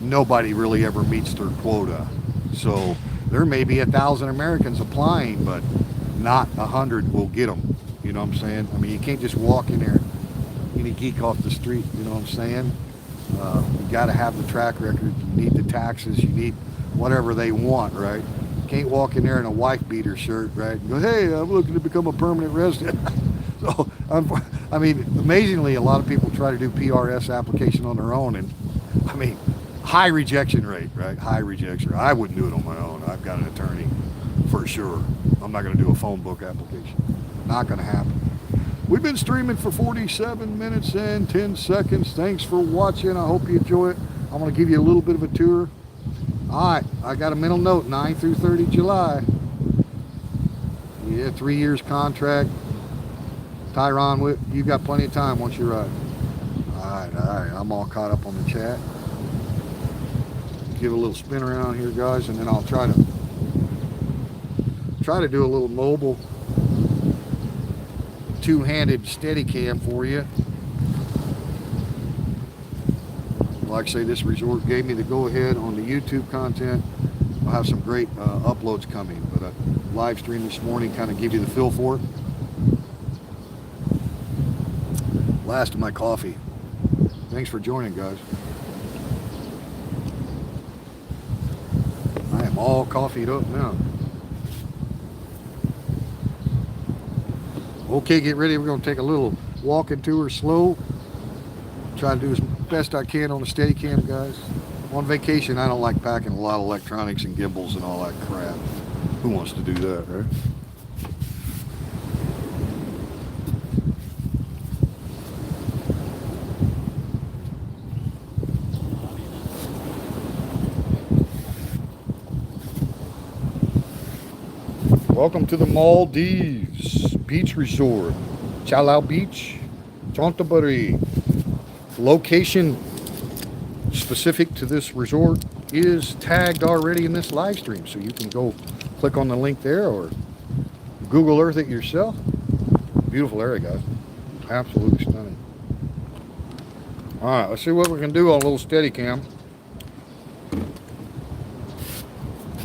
Nobody really ever meets their quota. So there may be 1,000 Americans applying, but not 100 will get them. You know what I'm saying? I mean, you can't just walk in there, any geek off the street, you know what I'm saying? You got to have the track record. You need the taxes. You need whatever they want, right? You can't walk in there in a wife beater shirt, right? And go, hey, I'm looking to become a permanent resident. So, amazingly, a lot of people try to do PRS application on their own, and high rejection rate, right? High rejection rate. I wouldn't do it on my own. I've got an attorney for sure. I'm not going to do a phone book application. Not going to happen. We've been streaming for 47 minutes and 10 seconds. Thanks for watching. I hope you enjoy it. I'm going to give you a little bit of a tour. All right, I got a mental note, 9 through 30 July. Yeah, 3 years contract. Tyron, you got plenty of time once you ride. All right, I'm all caught up on the chat. Give a little spin around here, guys, and then I'll try to do a little mobile two-handed steady cam for you. Like I say, this resort gave me the go-ahead on the YouTube content. I'll have some great uploads coming, but a live stream this morning kind of give you the feel for it. Last of my coffee. Thanks for joining, guys. I am all coffeeed up now. Okay, get ready. We're going to take a little walking tour slow. Try to do as best I can on the Steadicam, guys. On vacation, I don't like packing a lot of electronics and gimbals and all that crap. Who wants to do that, right? Welcome to the Maldives Beach Resort. Chalau Beach, Chontaburi. Location specific to this resort is tagged already in this live stream, so you can go click on the link there or Google Earth it yourself. Beautiful area, guys. Absolutely stunning. All right, let's see what we can do on a little Steadicam.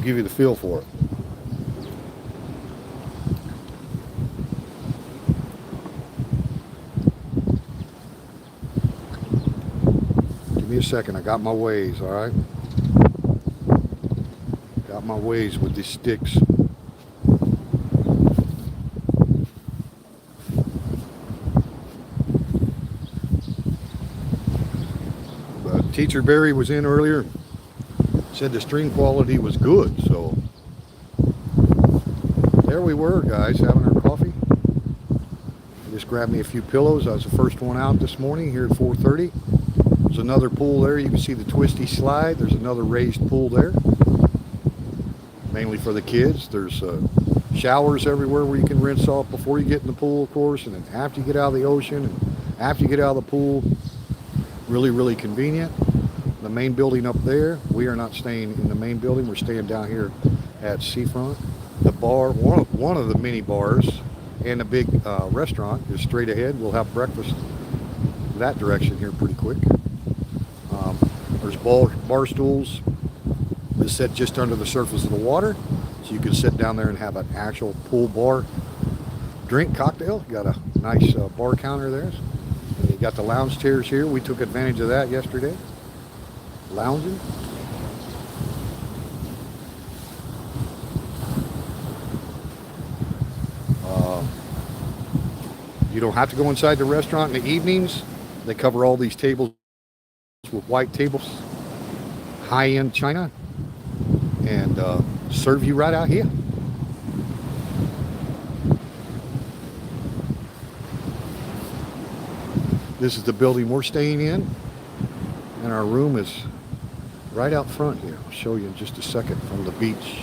Give you the feel for it. A second, I got my ways, all right? Got my ways with these sticks. But Teacher Barry was in earlier, said the stream quality was good, so there we were, guys, having our coffee. Just grabbed me a few pillows. I was the first one out this morning here at 4:30. There's another pool there. You can see the twisty slide. There's another raised pool there, mainly for the kids. There's showers everywhere where you can rinse off before you get in the pool, of course, and then after you get out of the ocean and after you get out of the pool. Really, really convenient. The main building up there, we are not staying in the main building. We're staying down here at Seafront. The bar, one of the mini bars and the big restaurant is straight ahead. We'll have breakfast that direction here pretty quick. There's bar stools that sit just under the surface of the water, so you can sit down there and have an actual pool bar drink cocktail. You got a nice bar counter there. And you got the lounge chairs here. We took advantage of that yesterday. Lounging. You don't have to go inside the restaurant in the evenings. They cover all these tables with white tables, high-end china, and serve you right out here. This is the building we're staying in, and our room is right out front here. I'll show you in just a second from the beach.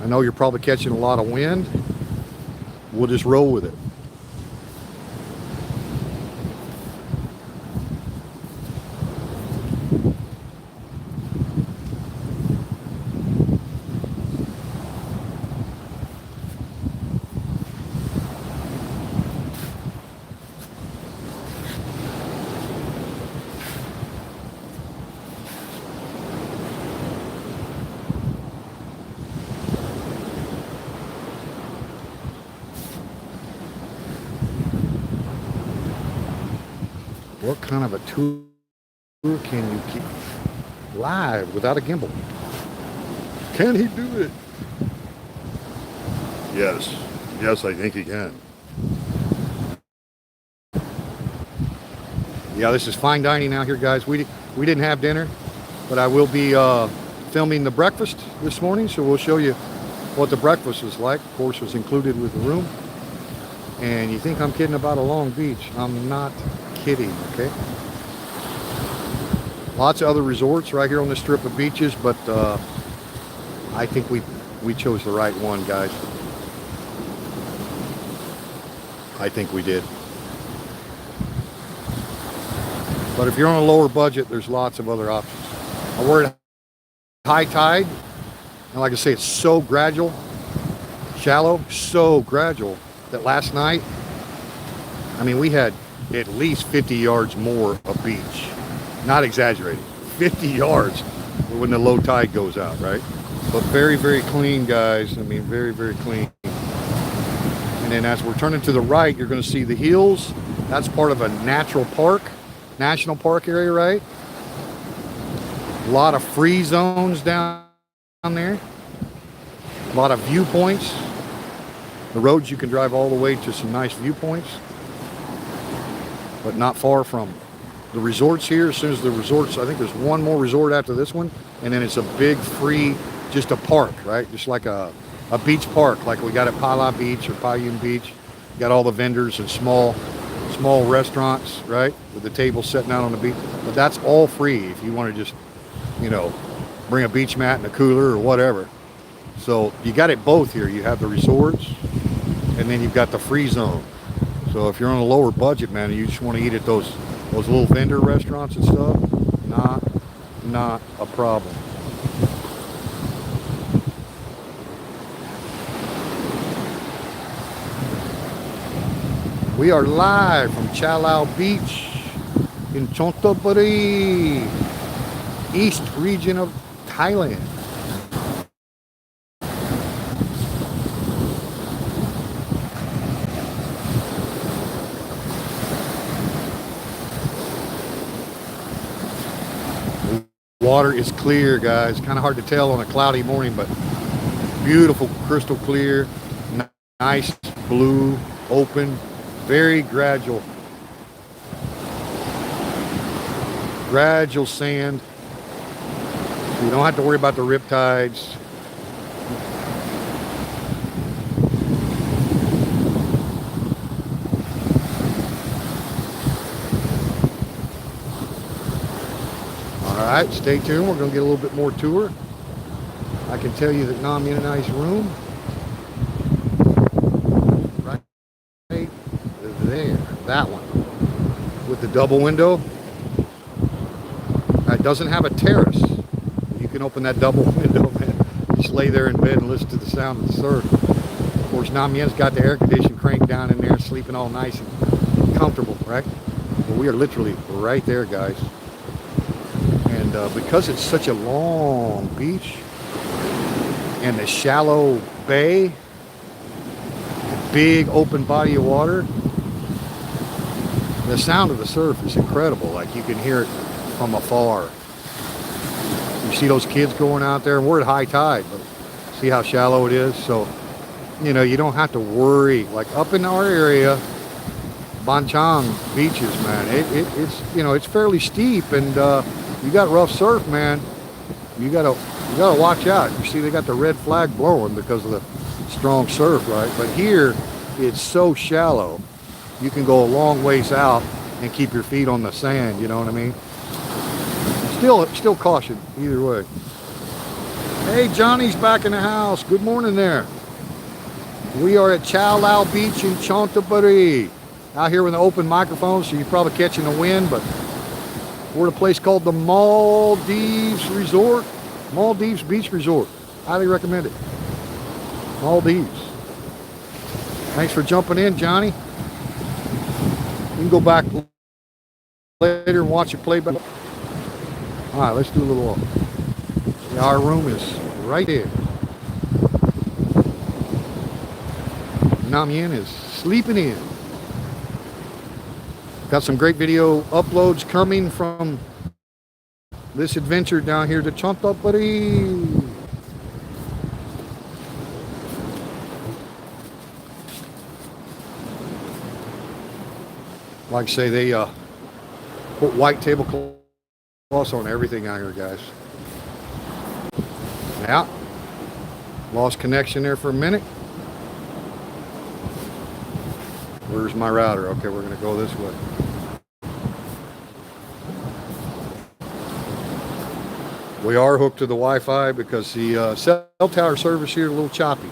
I know you're probably catching a lot of wind. We'll just roll with it. What kind of a tour can you keep live without a gimbal? Can he do it? Yes. Yes, I think he can. Yeah, this is fine dining out here, guys. We didn't have dinner, but I will be filming the breakfast this morning, so we'll show you what the breakfast is like. Of course, it was included with the room. And you think I'm kidding about a long beach. I'm not kidding, okay? Lots of other resorts right here on this strip of beaches, but I think we chose the right one, guys. I think we did. But if you're on a lower budget, there's lots of other options. We're at high tide, and like I say, it's so gradual, shallow, so gradual that last night, I mean, we had at least 50 yards more of beach. Not exaggerating. 50 yards when the low tide goes out, right? But very, very clean, guys. I mean, very, very clean. And then as we're turning to the right, you're going to see the hills. That's part of a national park area, right? A lot of free zones down there. A lot of viewpoints. The roads, you can drive all the way to some nice viewpoints, but not far from the resorts here. As soon as the resorts, I think there's one more resort after this one, and then it's a big free, just a park, right? Just like a beach park, like we got at Pala Beach or Payun Beach. You got all the vendors and small restaurants, right? With the tables sitting out on the beach. But that's all free if you want to just, you know, bring a beach mat and a cooler or whatever. So you got it both here. You have the resorts, and then you've got the free zone. So if you're on a lower budget, man, and you just want to eat at those little vendor restaurants and stuff, not a problem. We are live from Chalao Beach in Chontaburi, east region of Thailand. Water is clear, guys. Kind of hard to tell on a cloudy morning, but beautiful, crystal clear, nice blue, open, very gradual sand. You don't have to worry about the rip tides. All right, stay tuned. We're going to get a little bit more tour. I can tell you that Nam Yin room right there, that one with the double window. It doesn't have a terrace. You can open that double window, man. Just lay there in bed and listen to the sound of the surf. Of course, Nam Yin's got the air conditioning cranked down in there, sleeping all nice and comfortable, right? Well, we are literally right there, guys. And because it's such a long beach and a shallow bay, big open body of water, the sound of the surf is incredible. Like you can hear it from afar. You see those kids going out there, and we're at high tide, but see how shallow it is? So, you know, you don't have to worry. Like up in our area, Banchang beaches, man, it's, you know, it's fairly steep, and you got rough surf, man. You gotta watch out. You see they got the red flag blowing because of the strong surf, right? But here it's so shallow, you can go a long ways out and keep your feet on the sand, you know what I mean? Still caution either way. Hey, Johnny's back in the house. Good morning there. We are at Chow Lau Beach in Chanthaburi. Out here with an open microphone, so you're probably catching the wind, but we're at a place called the Maldives Resort. Maldives Beach Resort. Highly recommend it. Maldives. Thanks for jumping in, Johnny. You can go back later and watch it play back. All right, let's do a little. Yeah, our room is right here. Nam Yin is sleeping in. Got some great video uploads coming from this adventure down here to Chanthaburi. Like I say, they put white tablecloths on everything out here, guys. Yeah, lost connection there for a minute. Where's my router? Okay, we're gonna go this way. We are hooked to the Wi-Fi because the cell tower service here is a little choppy.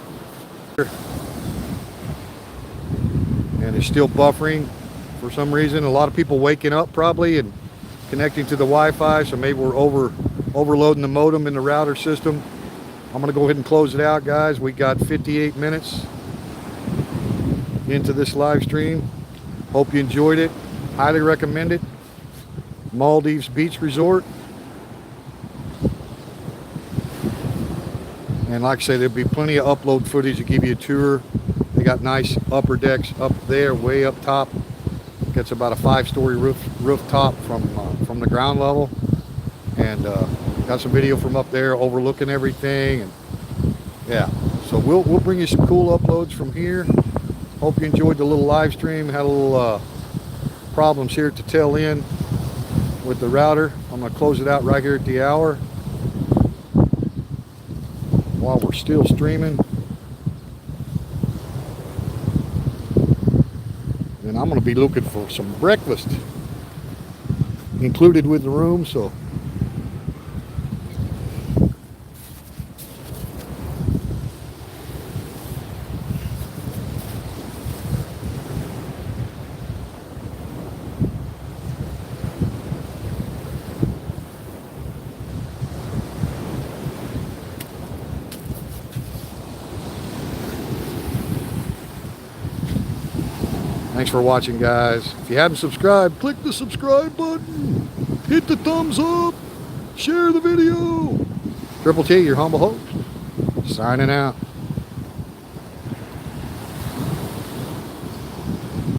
And it's still buffering for some reason. A lot of people waking up probably and connecting to the Wi-Fi, so maybe we're overloading the modem in the router system. I'm gonna go ahead and close it out, guys. We got 58 minutes into this live stream. Hope you enjoyed it. Highly recommend it. Maldives Beach Resort. And like I say, there'll be plenty of upload footage to give you a tour. They got nice upper decks up there, way up top. Gets about a 5-story rooftop from the ground level. And got some video from up there overlooking everything. And yeah, so we'll bring you some cool uploads from here. Hope you enjoyed the little live stream. Had a little problems here to tail in with the router. I'm going to close it out right here at the hour while we're still streaming. And I'm going to be looking for some breakfast included with the room, so thanks for watching, guys. If you haven't subscribed, click the subscribe button. Hit the thumbs up. Share the video. Triple T, your humble host, signing out.